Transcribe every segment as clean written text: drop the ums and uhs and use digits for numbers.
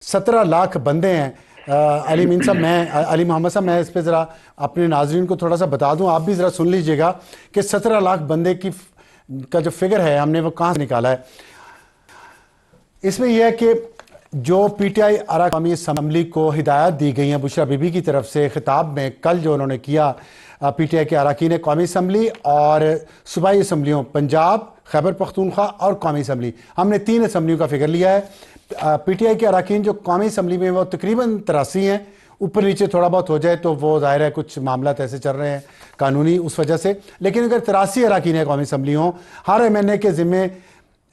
17 लाख बंदे हैं। अली मीन साहब, अली मोहम्मद साहब, मैं इस पे ज़रा अपने नाजरीन को थोड़ा सा बता दूं, आप भी ज़रा सुन लीजिएगा कि 17 लाख बंदे का जो फिगर है हमने वो कहाँ से निकाला है। इसमें यह है कि जो पीटीआई अराकानी असम्बली को हिदायत दी गई हैं बुशरा बीबी की तरफ से खिताब में कल जो उन्होंने किया, पीटीआई के अरकान कौमी असम्बली और सूबाई असम्बलियों पंजाब, खैबर पख्तूनख्वा और कौमी असम्बली, हमने 3 असम्बलियों का फिगर लिया है। पीटीआई के अरकान जो कौमी असम्बली में वो तकरीबन 83 हैं, ऊपर नीचे थोड़ा बहुत हो जाए तो वो ज़ाहिर है कुछ मामला ऐसे चल रहे हैं कानूनी उस वजह से, लेकिन अगर 83 अरकान कौमी असम्बली हों, हर MNA के ज़िम्मे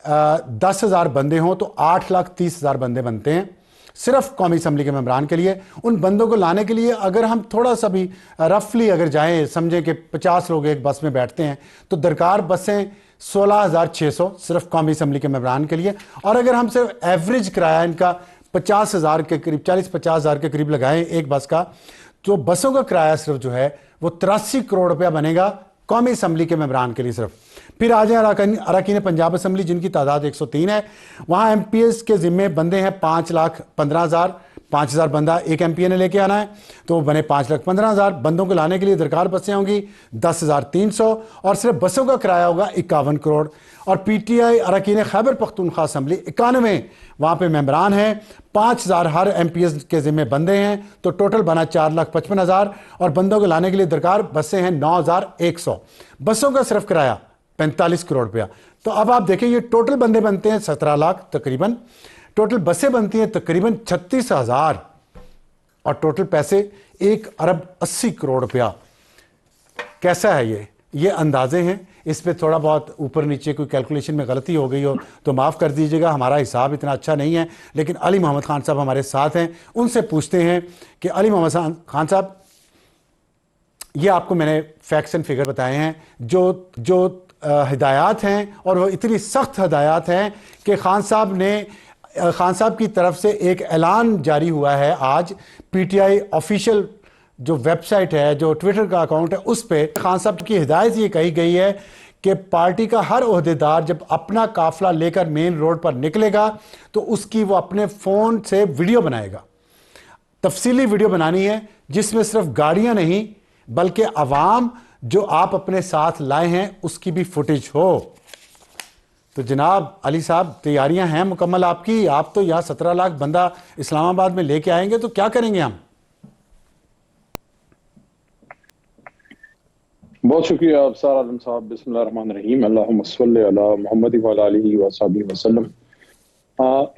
10,000 बंदे हों तो 8,30,000 बंदे बनते हैं सिर्फ कौमी असम्बली के मेंबरान के लिए। उन बंदों को लाने के लिए अगर हम थोड़ा सा भी रफली अगर जाएं, समझें कि 50 लोग एक बस में बैठते हैं तो दरकार बसें 16,600 सिर्फ कौमी असम्बली के मेंबरान के लिए। और अगर हम सिर्फ एवरेज किराया इनका 50,000 के करीब, 40-50,000 के करीब लगाएं एक बस का, तो बसों का किराया सिर्फ जो है वो 83 करोड़ रुपया बनेगा कौमी असम्बली के मेंबरान के लिए सिर्फ। फिर आ जाए अरकान पंजाब असम्बली जिनकी तादाद 103 है, वहाँ MPs के ज़िम्मे बंदे हैं 5,15,000। 5,000 बंदा एक MPA ने लेके आना है तो वो बने 5,15,000 बंदों को लाने के लिए दरकार बसें होंगी 10,300 और सिर्फ बसों का किराया होगा 51 करोड़। और PTI अरकान खैबर पख्तूनख्वा असम्बली 91, वहाँ पे मेंबरान हैं, 5,000 हर MPs के ज़िम्मे बंदे हैं, तो टोटल बना 4,55,000 और बंदों को लाने के लिए दरकार बसें हैं 9,100। बसों का सिर्फ किराया 45 करोड़ रुपया। तो अब आप देखें ये टोटल बंदे बनते हैं 17 लाख तकरीबन, टोटल बसें बनती हैं तकरीबन 36,000 और टोटल पैसे 1,80 करोड़ रुपया। कैसा है ये अंदाजे हैं, इस पे थोड़ा बहुत ऊपर नीचे कोई कैलकुलेशन में गलती हो गई हो तो माफ़ कर दीजिएगा, हमारा हिसाब इतना अच्छा नहीं है। लेकिन अली मोहम्मद खान साहब हमारे साथ हैं, उनसे पूछते हैं कि अली मोहम्मद खान साहब, ये आपको मैंने फैक्ट्स एंड फिगर बताए हैं, जो हिदायत हैं और वो इतनी सख्त हिदायत हैं कि खान साहब की तरफ से एक ऐलान जारी हुआ है आज, PTI ऑफिशियल जो वेबसाइट है, जो ट्विटर का अकाउंट है, उस पे खान साहब की हिदायत ये कही गई है कि पार्टी का हर ओहदेदार जब अपना काफिला लेकर मेन रोड पर निकलेगा तो उसकी वो अपने फ़ोन से वीडियो बनाएगा, तफसीली वीडियो बनानी है जिसमें सिर्फ गाड़ियां नहीं बल्कि आवाम जो आप अपने साथ लाए हैं उसकी भी फुटेज हो। तो जनाब अली साहब, तैयारियां हैं मुकम्मल आपकी? आप तो यहाँ 17 लाख बंदा इस्लामाबाद में लेके आएंगे तो क्या करेंगे हम? बहुत शुक्रिया अफसार आलम साहब। बिस्मिल्लाहिर्रहमानिर्रहीम, अल्लाहुम्मा सल्लि अला मुहम्मद व अला आलिहि व सहबिहि वसल्लम।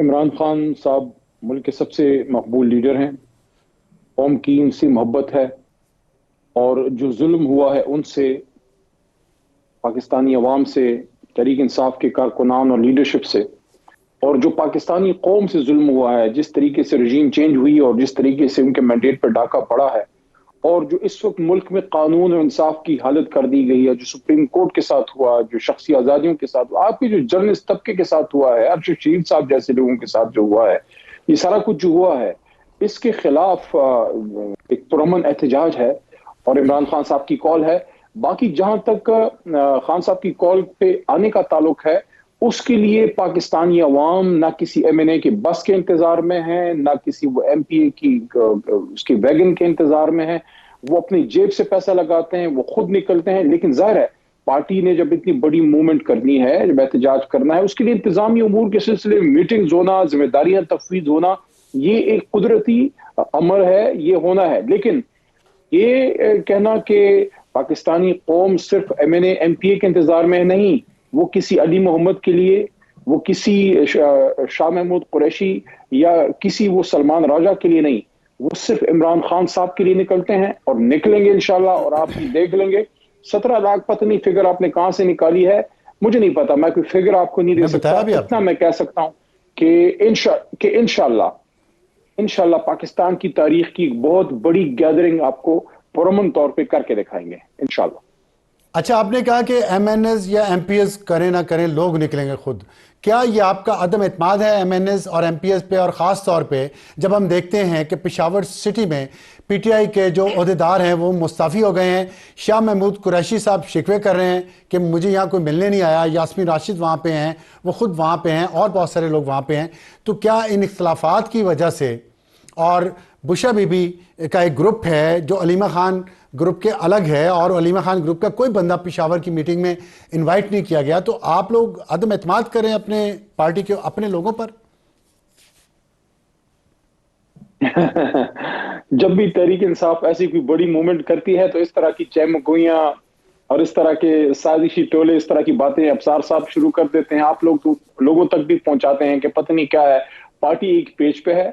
इमरान खान साहब मुल्क के सबसे मकबूल लीडर हैं, कौम की उनसे मोहब्बत है और जो जुल्म हुआ है उनसे, पाकिस्तानी अवाम से, तहरीक इंसाफ के कारकुनान और लीडरशिप से, और जो पाकिस्तानी कौम से जुल्म हुआ है, जिस तरीके से रजीम चेंज हुई और जिस तरीके से उनके मैंडेट पर डाका पड़ा है, और जो इस वक्त मुल्क में कानून और इंसाफ की हालत कर दी गई है, जो सुप्रीम कोर्ट के साथ हुआ, जो शख्सी आज़ादियों के साथ हुआ, आपके जो जर्नलिस्ट तबके के साथ हुआ है, अरशद शरीफ साहब जैसे लोगों के साथ जो हुआ है, ये सारा कुछ जो हुआ है, इसके खिलाफ एक पुरअमन एहतजाज है और इमरान खान साहब की कॉल है। बाकी जहां तक खान साहब की कॉल पे आने का ताल्लुक है, उसके लिए पाकिस्तानी अवाम ना किसी MNA के बस के इंतजार में है, ना किसी वो MPA की उसके वैगन के इंतजार में है। वो अपनी जेब से पैसा लगाते हैं, वो खुद निकलते हैं। लेकिन जाहिर है पार्टी ने जब इतनी बड़ी मूवमेंट करनी है, जब एहतजाज करना है, उसके लिए इंतजामी उमूर के सिलसिले में मीटिंग्स होना, जिम्मेदारियां तफवीज होना, ये एक कुदरती अमर है, ये होना है। लेकिन ये कहना कि पाकिस्तानी कौम सिर्फ MNA MPA के इंतजार में नहीं, वो किसी अली मोहम्मद के लिए, वो किसी शाह महमूद कुरैशी या किसी वो सलमान राजा के लिए नहीं, वो सिर्फ इमरान खान साहब के लिए निकलते हैं और निकलेंगे इंशाल्लाह। और आप देख लेंगे 17 लाख, पता नहीं फिगर आपने कहां से निकाली है, मुझे नहीं पता, मैं कोई फिगर आपको नहीं दे सकता। इतना मैं कह सकता हूं कि इंशाल्लाह पाकिस्तान की तारीख की एक बहुत बड़ी गैदरिंग आपको पुरअमन तौर पे करके दिखाएंगे इंशाल्लाह। اچھا آپ نے کہا کہ ایم این ایز یا ایم پی ایز کریں نہ کریں لوگ نکلیں گے خود. کیا یہ آپ کا عدم اعتماد ہے ایم این ایز اور ایم پی ایز پہ؟ اور خاص طور پہ جب ہم دیکھتے ہیں کہ پشاور سٹی میں پی ٹی آئی کے جو عہدیدار ہیں وہ مستعفی ہو گئے ہیں. شاہ محمود قریشی صاحب شکوے کر رہے ہیں کہ مجھے یہاں کوئی ملنے نہیں آیا. یاسمین راشد وہاں پہ ہیں، وہ خود وہاں پہ ہیں، اور بہت سارے لوگ وہاں پہ ہیں. تو کیا ان اختلافات کی وجہ سے، اور بشرا بی بی کا ایک گروپ ہے جو علیمہ خان گروپ کے الگ ہے، اور علیمہ خان گروپ کا کوئی بندہ پشاور کی میٹنگ میں انوائٹ نہیں کیا گیا، تو آپ لوگ عدم اعتماد کریں اپنے پارٹی کے اپنے لوگوں پر؟ جب بھی تحریک انصاف ایسی کوئی بڑی موومنٹ کرتی ہے تو اس طرح کی چہمگوئیاں اور اس طرح کے سازشی ٹولے اس طرح کی باتیں ابصار صاحب شروع کر دیتے ہیں. آپ لوگ تو لوگوں تک بھی پہنچاتے ہیں کہ پتہ نہیں کیا ہے. پارٹی ایک پیج پہ ہے،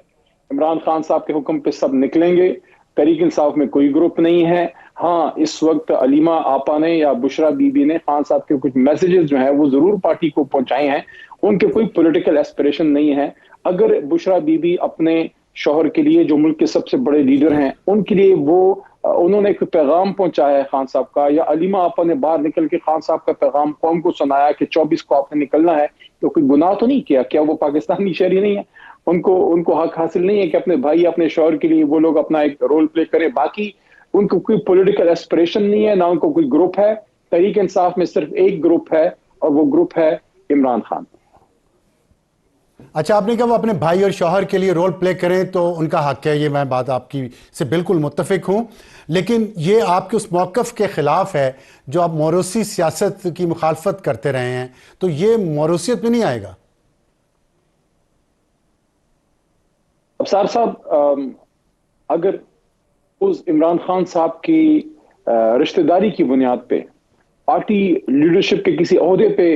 عمران خان صاحب کے حکم پہ سب نکلیں گے. تحریک انصاف میں کوئی گروپ نہیں ہے. ہاں اس وقت علیمہ آپا نے یا بشرا بی بی نے خان صاحب کے کچھ میسیجز جو ہیں وہ ضرور پارٹی کو پہنچائے ہیں. ان کے کوئی پولیٹیکل ایسپریشن نہیں ہے. اگر بشرا بی بی اپنے شوہر کے لیے جو ملک کے سب سے بڑے لیڈر ہیں ان کے لیے انہوں نے ایک پیغام پہنچایا ہے خان صاحب کا، یا علیمہ آپا نے باہر نکل کے خان صاحب کا پیغام قوم کو سنایا کہ 24 کو آپ نے نکلنا ہے، تو کوئی گناہ تو نہیں کیا؟ کیا وہ پاکستانی شہری نہیں ہے؟ ان کو حق حاصل نہیں ہے کہ اپنے بھائی اپنے شوہر کے لیے وہ لوگ اپنا ایک رول پلے کریں؟ باقی ان کو کوئی پولیٹیکل ایسپریشن نہیں ہے، نہ ان کو کوئی گروپ ہے. تحریک انصاف میں صرف ایک گروپ ہے اور وہ گروپ ہے عمران خان. اچھا آپ نے کہا وہ اپنے بھائی اور شوہر کے لیے رول پلے کریں تو ان کا حق ہے، یہ میں بات آپ کی سے بالکل متفق ہوں، لیکن یہ آپ کے اس موقف کے خلاف ہے جو آپ موروثی سیاست کی مخالفت کرتے رہے ہیں، تو یہ موروثیت میں نہیں آئے گا؟ ابصار صاحب اگر اس عمران خان صاحب کی رشتہ داری کی بنیاد پہ پارٹی لیڈرشپ کے کسی عہدے پہ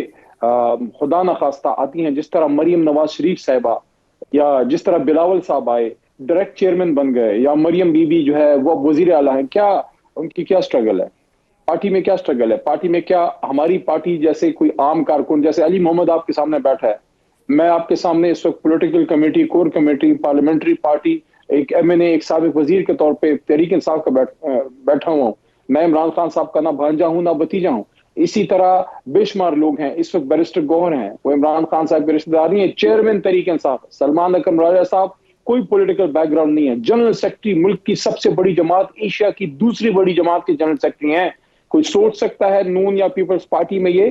خدا نخواستہ آتی ہیں، جس طرح مریم نواز شریف صاحبہ یا جس طرح بلاول صاحب آئے ڈائریکٹ چیئرمین بن گئے، یا مریم بی بی جو ہے وہ وزیر اعلیٰ ہیں، کیا ان کی کیا سٹرگل ہے؟ پارٹی میں کیا سٹرگل ہے؟ پارٹی میں کیا ہماری پارٹی جیسے کوئی عام کارکن جیسے علی محمد آپ کے سامنے بیٹھا ہے، میں آپ کے سامنے اس وقت political committee, core committee, parliamentary party, ایک ایم این اے، ایک سابق وزیر کے طور پہ تحریک انصاف کا بیٹھا ہوا ہوں. میں عمران خان صاحب کا نہ بھانجا ہوں نہ بھتیجا ہوں. اسی طرح بے شمار لوگ ہیں. اس وقت بیرسٹر گوہر ہیں، وہ عمران خان صاحب کے رشتہ دار نہیں ہے. چیئرمین تحریک انصاف سلمان اکرم راجہ صاحب کوئی پولیٹیکل بیک گراؤنڈ نہیں ہے. جنرل سیکرٹری ملک کی سب سے بڑی جماعت، ایشیا کی دوسری بڑی جماعت کے جنرل سیکرٹری ہیں. کوئی سوچ سکتا ہے نون یا پیپلز پارٹی میں یہ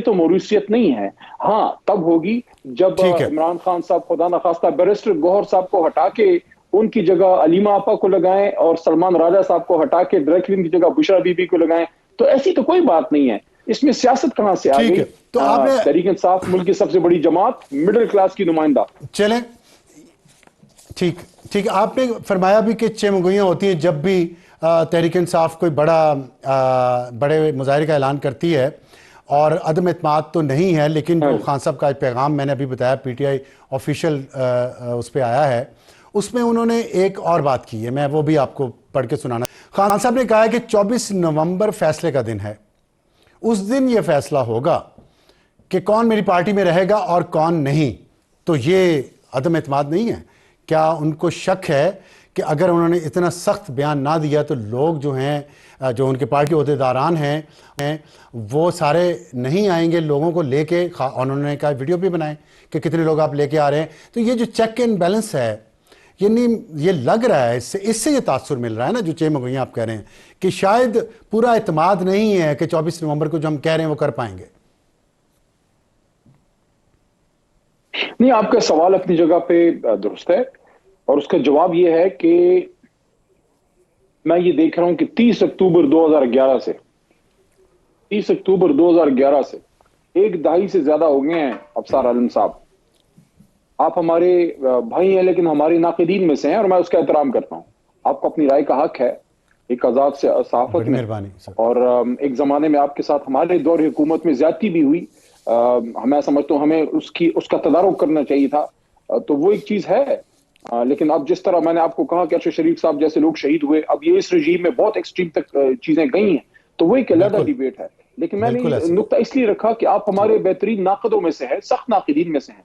تو موروثیت نہیں ہے. ہاں تب ہوگی جب ٹھیک ہے. عمران خان صاحب خدا نخواستہ بیرسٹر گوہر صاحب کو ہٹا کے ان کی جگہ علیمہ آپا کو لگائیں اور سلمان راجہ صاحب کو ہٹا کے ڈائریکٹلی ان کی جگہ بشرا بی بی کو لگائیں، تو ایسی تو کوئی بات نہیں ہے. اس میں سیاست کہاں سے آ ٹھیک گئی؟ ہے. تو آپ نے تحریک انصاف ملک کی سب سے بڑی جماعت، مڈل کلاس کی نمائندہ. چلیں ٹھیک آپ نے فرمایا بھی کہ چہمگوئیاں ہوتی ہیں جب بھی تحریک انصاف کوئی بڑے مظاہرے کا اعلان کرتی ہے، اور عدم اعتماد تو نہیں ہے، لیکن جو خان صاحب کا پیغام میں نے ابھی بتایا پی ٹی آئی آفیشیل اس پہ آیا ہے، اس میں انہوں نے ایک اور بات کی ہے، میں وہ بھی آپ کو پڑھ کے سنانا. خان صاحب نے کہا ہے کہ 24 نومبر فیصلے کا دن ہے. اس دن یہ فیصلہ ہوگا کہ کون میری پارٹی میں رہے گا اور کون نہیں. تو یہ عدم اعتماد نہیں ہے؟ کیا ان کو شک ہے کہ اگر انہوں نے اتنا سخت بیان نہ دیا تو لوگ جو ہیں، جو ان کے پارٹی عہدیداران ہیں، وہ سارے نہیں آئیں گے لوگوں کو لے کے؟ انہوں نے کہا ویڈیو بھی بنائیں کہ کتنے لوگ آپ لے کے آ رہے ہیں. تو یہ جو چیک اینڈ بیلنس ہے، یعنی یہ لگ رہا ہے اس سے یہ تاثر مل رہا ہے نا، جو چہمگوئیاں آپ کہہ رہے ہیں کہ شاید پورا اعتماد نہیں ہے کہ 24 نومبر کو جو ہم کہہ رہے ہیں وہ کر پائیں گے. نہیں، آپ کا سوال اپنی جگہ پہ درست ہے، اور اس کا جواب یہ ہے کہ میں یہ دیکھ رہا ہوں کہ 30 اکتوبر 2011 سے ایک دہائی سے زیادہ ہو گئے ہیں ابصار عالم صاحب. آپ ہمارے بھائی ہیں لیکن ہمارے ناقدین میں سے ہیں، اور میں اس کا احترام کرتا ہوں. آپ کو اپنی رائے کا حق ہے ایک آزاد صحافت میں، اور ایک زمانے میں آپ کے ساتھ ہمارے دور حکومت میں زیادتی بھی ہوئی. میں سمجھتا ہوں ہمیں اس کا تدارک کرنا چاہیے تھا. تو وہ ایک چیز ہے. لیکن اب جس طرح میں نے آپ کو کہا کہ ارشد شریف صاحب جیسے لوگ شہید ہوئے، اب یہ اس رجیم میں بہت ایکسٹریم تک چیزیں گئی ہیں، تو وہ ایک علیحدہ ڈیبیٹ ہے. لیکن میں نے نقطہ اس لیے رکھا کہ آپ ہمارے بہترین ناقدوں میں سے ہیں، سخت ناقدین میں سے ہیں.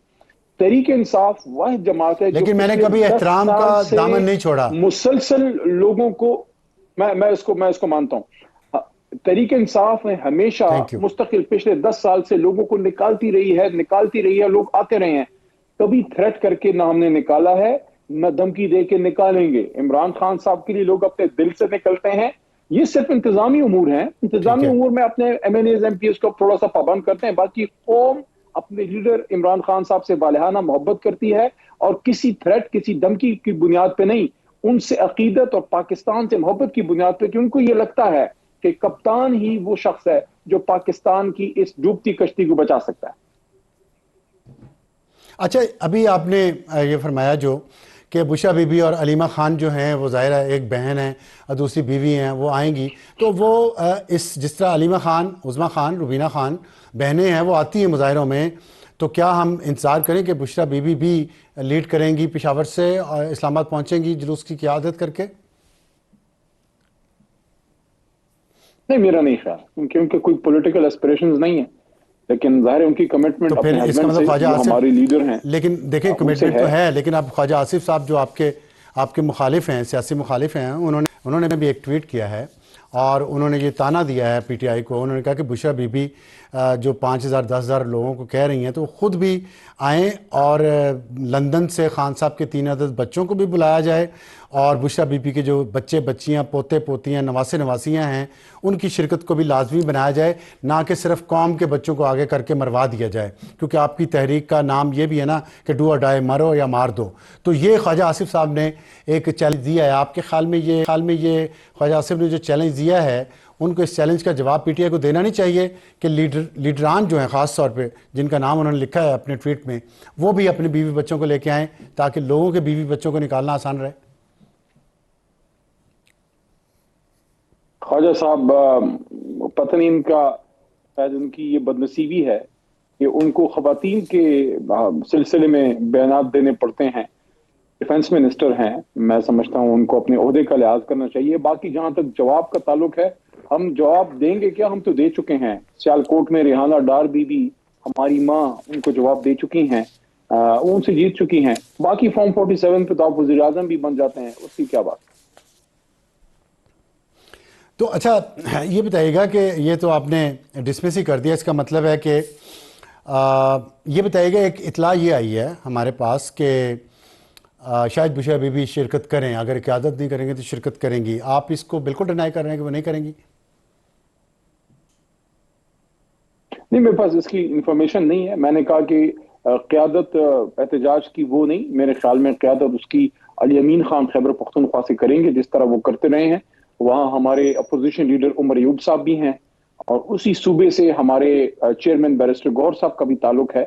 تحریک انصاف واحد جماعت ہے جو لیکن میں نے کبھی احترام کا دامن نہیں چھوڑا. مسلسل لوگوں کو میں اس کو مانتا ہوں. तहरीक इंसाफ ने हमेशा Thank you. मुस्तकिल पिछले 10 साल से लोगों को निकालती रही है, लोग आते रहे हैं, कभी थ्रेट करके ना हमने निकाला है, न धमकी दे के निकालेंगे। इमरान खान साहब के लिए लोग अपने दिल से निकलते हैं। ये सिर्फ इंतजामी उमूर हैं, इंतजामी उमूर में अपने MNAs MPs को थोड़ा सा पाबंद करते हैं, बाकी कौम अपने लीडर इमरान खान साहब से बालिहाना मोहब्बत करती है, और किसी थ्रेट, किसी धमकी की बुनियाद पे नहीं, उनसे अकीदत और पाकिस्तान से मोहब्बत की बुनियाद पे, कि उनको ये लगता है कि कप्तान ही वो शख्स है जो पाकिस्तान की इस डूबती कश्ती को बचा सकता है। अच्छा, अभी आपने ये फरमाया जो कि बुशरा बीबी और अलीमा खान जो हैं वो ज़ाहिर है एक बहन है और दूसरी बीवी हैं, वो आएंगी, तो वो जिस तरह अलीमा खान, उज़मा खान, रुबीना खान बहनें हैं वो आती हैं मुजाहिरों में, तो क्या हम इंतज़ार करें कि बुशरा बीबी भी लीड करेंगी पेशावर से और इस्लामाबाद पहुंचेंगी जुलूस की क़यादत करके? नहीं, मेरा नहीं ख्याल, क्योंकि उनके कोई पॉलिटिकल एस्पिरेशंस नहीं है, लेकिन जाहिर है उनकी कमिटमेंट तो फिर अपने इसका हस्बैंड मतलब से, ख्वाजा जो आसिफ हमारे लीडर हैं, लेकिन देखिए कमिटमेंट तो है, लेकिन अब ख्वाजा आसिफ साहब जो आपके मुखालिफ हैं, सियासी मुखालिफ हैं, उन्होंने भी एक ट्वीट किया है और उन्होंने ये ताना दिया है PTI को। उन्होंने कहा कि बुशरा बीबी जो 5,000 10,000 लोगों को कह रही हैं, तो खुद भी आएँ और लंदन से खान साहब के 3 अदद बच्चों को भी बुलाया जाए, और बुशरा बीबी के जो बच्चे बच्चियां, पोते पोतियां, नवासे नवासियां हैं, उनकी शिरकत को भी लाजमी बनाया जाए, ना कि सिर्फ कौम के बच्चों को आगे करके मरवा दिया जाए, क्योंकि आपकी तहरीक का नाम ये भी है ना कि डू और डाई, मरो या मार दो। तो ये ख्वाजा आसिफ साहब ने एक चैलेंज दिया है। आपके ख्याल में ये ख्वाजा आसिफ ने जो चैलेंज दिया है, उनको इस चैलेंज का जवाब PTI को देना नहीं चाहिए कि लीडरान जो हैं, ख़ास तौर पे जिनका नाम उन्होंने लिखा है अपने ट्वीट में, वो भी अपने बीवी बच्चों को लेके आएँ, ताकि लोगों के बीवी बच्चों को निकालना आसान रहे? ख्वाजा साहब, पता नहीं इनका, शायद उनकी ये बदनसीबी है कि उनको ख़वातीन के सिलसिले में बयानात देने पड़ते हैं। डिफेंस मिनिस्टर हैं, मैं समझता हूँ उनको अपने ओहदे का लिहाज करना चाहिए। बाकी जहाँ तक जवाब का ताल्लुक है, हम जवाब देंगे क्या, हम तो दे चुके हैं। सियालकोट में रेहाना डार बीबी, हमारी माँ, उनको जवाब दे चुकी हैं, वो उनसे जीत चुकी हैं। बाकी फॉर्म 47 पे तो आप वज़ीर आज़म भी बन जाते हैं, उसकी क्या बात। तो अच्छा, ये बताइएगा कि ये तो आपने डिसमिस ही कर दिया, इसका मतलब है कि ये बताइएगा, एक इतला ये आई है हमारे पास कि शायद बुशरा बीबी शिरकत करें, अगर क़यादत नहीं करेंगे तो शिरकत करेंगी। आप इसको बिल्कुल डिनाई कर रहे हैं कि वो नहीं करेंगी? नहीं, मेरे पास इसकी इंफॉर्मेशन नहीं है। मैंने कहा कि क़यादत एहतजाज की वो नहीं, मेरे ख्याल में क़यादत उसकी अली अमीन खान खैबर पख्तूनख्वा से करेंगे, जिस तरह वो करते रहे हैं। वहाँ हमारे अपोजिशन लीडर उमर अयूब साहब भी हैं, और उसी सूबे से हमारे चेयरमैन बैरिस्टर गौहर साहब का भी ताल्लुक है।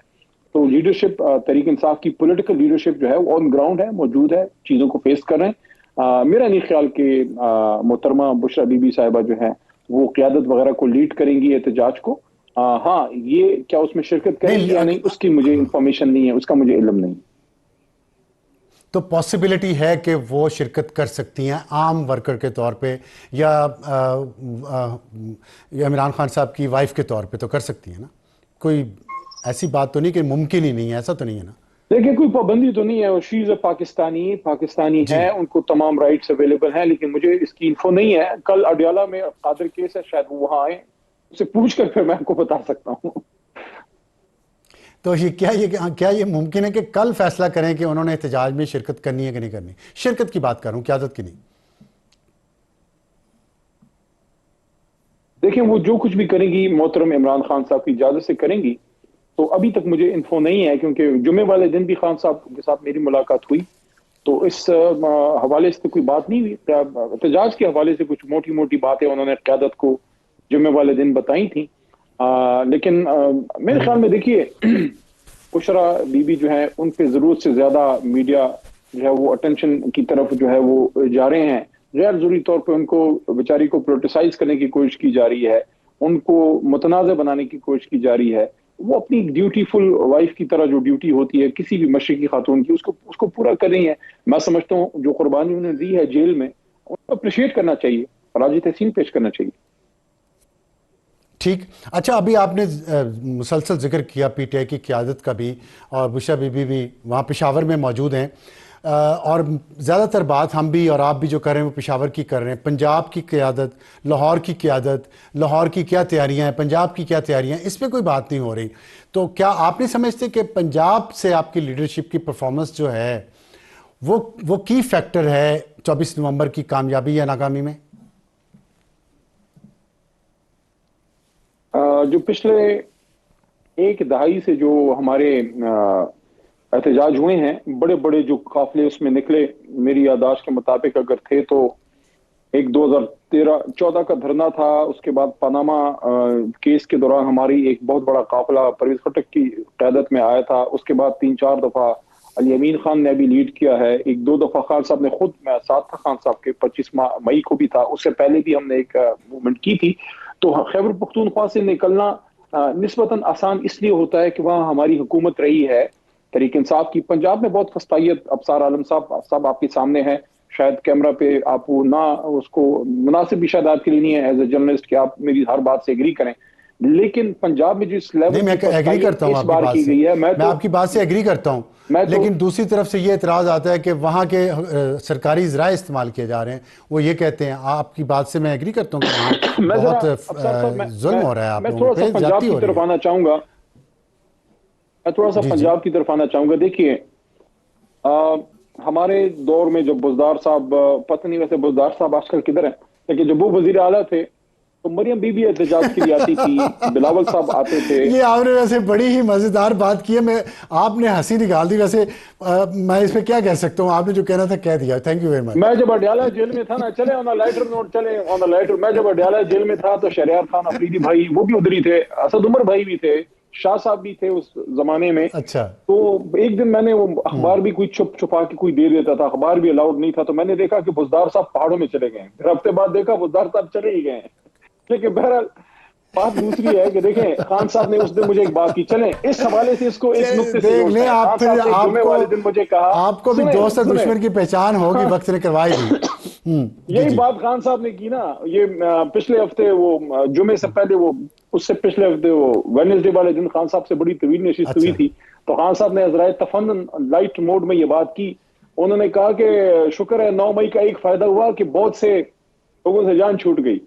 तो लीडरशिप, तहरीक इंसाफ की पॉलिटिकल लीडरशिप जो है वो ऑन ग्राउंड है, मौजूद है, चीज़ों को फेस कर रहे हैं। मेरा नहीं ख्याल कि मोहतरमा बुशरा बीबी साहिबा जो है वो क़यादत वगैरह को लीड करेंगी एहतजाज को। हाँ, ये क्या उसमें शिरकत करेंगी या नहीं, उसकी मुझे इंफॉर्मेशन नहीं है, उसका मुझे इल्म नहीं। तो पॉसिबिलिटी है कि वो शिरकत कर सकती हैं आम वर्कर के तौर पे, या इमरान खान साहब की वाइफ के तौर पे तो कर सकती है ना? कोई ऐसी बात तो नहीं कि मुमकिन ही नहीं है, ऐसा तो नहीं है ना? देखिए, कोई पाबंदी तो नहीं है, शी इज पाकिस्तानी है, उनको तमाम राइट्स अवेलेबल हैं, लेकिन मुझे इसकी इन्फो नहीं है। कल अडियाला में कादर केस है, शायद वो वहाँ आए, उसे पूछ कर फिर मैं आपको बता सकता हूँ। तो ये क्या ये मुमकिन है कि कल फैसला करें कि उन्होंने एहतजाज में शिरकत करनी है कि नहीं करनी? शिरकत की बात कर रहा हूँ, क़यादत की नहीं। देखिए, वो जो कुछ भी करेंगी मोहतरम इमरान खान साहब की इजाजत से करेंगी। तो अभी तक मुझे इन्फो नहीं है, क्योंकि जुमे वाले दिन भी खान साहब के साथ मेरी मुलाकात हुई, तो इस हवाले से कोई बात नहीं हुई। एहतजाज के हवाले से कुछ मोटी मोटी बातें उन्होंने क़यादत को जुमे वाले दिन बताई थी, लेकिन मेरे ख्याल में देखिए, बुशरा बीबी जो है उन पे ज़रूरत से ज़्यादा मीडिया जो है वो अटेंशन की तरफ जो है वो जा रहे हैं। गैर ज़रूरी तौर पे उनको, बेचारी को पोलिटिसाइज करने की कोशिश की जा रही है, उनको मुतनाज़ बनाने की कोशिश की जा रही है। वो अपनी ड्यूटीफुल वाइफ की तरह जो ड्यूटी होती है किसी भी मशरकी खातून की, उसको पूरा कर रही है। मैं समझता हूँ जो कुर्बानी उन्होंने दी है जेल में, उनको अप्रिशिएट करना चाहिए, राजी तहसीन पेश करना चाहिए। ठीक। अच्छा, अभी आपने मुसलसल जिक्र किया PTI की क़यादत का भी, और बुशरा बीबी भी वहाँ पेशावर में मौजूद हैं। اور زیادہ تر بات ہم بھی اور آپ بھی جو کر رہے ہیں وہ پشاور کی کر رہے ہیں، پنجاب کی قیادت، لاہور کی قیادت، لاہور کی کیا تیاریاں ہیں، پنجاب کی کیا تیاریاں ہیں، اس پہ کوئی بات نہیں ہو رہی. تو کیا آپ نہیں سمجھتے کہ پنجاب سے آپ کی لیڈرشپ کی پرفارمنس جو ہے وہ کی فیکٹر ہے 24 نومبر کی کامیابی یا ناکامی میں؟ جو پچھلے ایک دہائی سے جو ہمارے احتجاج ہوئے ہیں، بڑے بڑے جو قافلے اس میں نکلے، میری یادداشت کے مطابق اگر تھے تو ایک 2014 کا دھرنا تھا، اس کے بعد پاناما کیس کے دوران ہماری ایک بہت بڑا قافلہ پرویز خٹک کی قیادت میں آیا تھا، اس کے بعد 3-4 دفعہ علی امین خان نے ابھی لیڈ کیا ہے، 1-2 دفعہ خان صاحب نے خود، میں ساتھ تھا خان صاحب کے، 25 مئی کو بھی تھا، اس سے پہلے بھی ہم نے ایک موومنٹ کی تھی. تو خیبر پختونخوا سے نکلنا نسبتاً آسان اس لیے ہوتا ہے کہ وہاں ہماری حکومت رہی ہے تحریک انصاف کی. پنجاب میں بہت خستائیت، ابصار عالم صاحب آپ کے سامنے ہے، شاید کیمرہ پہ آپ نہ اس کو مناسب بھی شاید آپ کے لیے نہیں ہے ایز اے جرنلسٹ کہ آپ میری ہر بات سے ایگری کریں، لیکن پنجاب میں جو اس لیول نہیں، میں ایگری کرتا ہوں اس آپ کی بار بات کی سے، گئی ہے، میں آپ کی بات سے ایگری کرتا ہوں، لیکن دوسری طرف سے یہ اعتراض آتا ہے کہ وہاں کے سرکاری ذرائع استعمال کیے جا رہے ہیں، وہ یہ کہتے ہیں، آپ کی بات سے میں ایگری کرتا ہوں کہ وہاں میں ذرا بہت افسر صاحب ظلم ہو رہا ہے آپ میں لوگوں تھوڑا سا پہ، پنجاب زیادتی کی ہو رہی طرف ہے. آنا چاہوں گا، میں تھوڑا سا جی جی پنجاب کی طرف آنا چاہوں گا. دیکھیے ہمارے دور میں جب بزدار صاحب، پتہ نہیں ویسے بزدار صاحب آج کل کدھر ہیں، لیکن جب وہ وزیر اعلیٰ تھے تو مریم بی بی احتجاج کے لیے آتی تھی، بلاول صاحب آتے تھے. یہ آپ نے ویسے بڑی ہی مزیدار بات کی ہے، آپ نے ہنسی نکال دی. ویسے میں اس پہ کیا کہہ سکتا ہوں، آپ نے جو کہنا تھا کہہ دیا. Thank you very much. میں جب اڈیالہ جیل میں تھا نا، چلے آن لائٹر نوٹ، چلے آن لائٹر، میں جب اڈیالہ جیل میں تھا تو شہریار خان افریدی بھائی وہ بھی ادھر ہی تھے، اسد عمر بھائی بھی تھے، شاہ صاحب بھی تھے اس زمانے میں. اچھا. تو ایک دن میں نے وہ اخبار بھی کوئی چھپ چھپا کے کوئی دے دیتا تھا، اخبار بھی الاؤڈ نہیں تھا، تو میں نے دیکھا کہ بزدار صاحب پہاڑوں میں چلے گئے. پھر ہفتے بعد دیکھا بزدار صاحب چلے ہی گئے ہیں. لیکن بہرحال بات دوسری ہے کہ دیکھیں خان صاحب نے اس دن مجھے ایک بات کی، چلیں اس حوالے سے اس کو اس نقطے سے دیکھ جوڑتے لیں ہیں. آپ، خان پھر صاحب نے جمعے والے دن مجھے کہا، آپ کو بھی دوست اور دشمن کی پہچان ہوگی، وقت نے کروائی دی. یہی بات خان صاحب نے کی نا. یہ پچھلے ہفتے وہ جمعے سے پہلے، وہ اس سے پچھلے ہفتے وہ ویڈنسڈے والے دن خان صاحب سے بڑی طویل نشست ہوئی تھی، تو خان صاحب نے عذرائے تفنن لائٹ موڈ میں یہ بات کی. انہوں نے کہا کہ شکر ہے 9 مئی کا ایک فائدہ ہوا کہ بہت سے لوگوں سے جان چھوٹ گئی.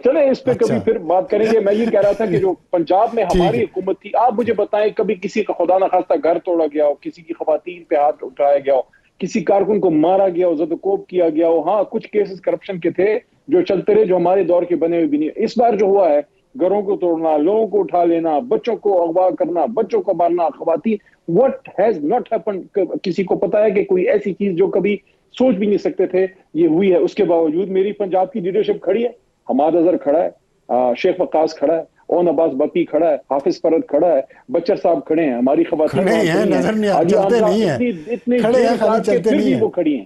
چلیں اس پہ کبھی پھر بات کریں گے. میں یہ کہہ رہا تھا کہ جو پنجاب میں ہماری حکومت تھی، آپ مجھے بتائیں کبھی کسی کا خدا نخواستہ گھر توڑا گیا ہو، کسی کی خواتین پہ ہاتھ اٹھایا گیا ہو، کسی کارکن کو مارا گیا ہو، زد و کوب کیا گیا ہو؟ ہاں کچھ کیسز کرپشن کے تھے جو چلتے رہے، جو ہمارے دور کے بنے ہوئے بھی نہیں. اس بار جو ہوا ہے، گھروں کو توڑنا، لوگوں کو اٹھا لینا، بچوں کو اغوا کرنا، بچوں کو مارنا، خواتین، what has not happened، کسی کو پتا ہے کہ کوئی ایسی چیز جو کبھی سوچ بھی نہیں سکتے تھے یہ ہوئی ہے؟ اس کے باوجود میری پنجاب کی لیڈرشپ کھڑی ہے، حماد اظہر کھڑا ہے، شیخ وقاص کھڑا ہے، اون عباس بکی کھڑا ہے، حافظ فرد کھڑا ہے، بچر صاحب کھڑے ہیں، ہماری خواتین کھڑے وہاں ہیں، کھڑی ہیں، نظر نہیں عالیہ چلتے عاملہ نہیں ہیں، اتنے کھڑے ہیں جیل خالی کاٹ کے چلتے پھر نہیں بھی ہیں. وہ کھڑی ہیں.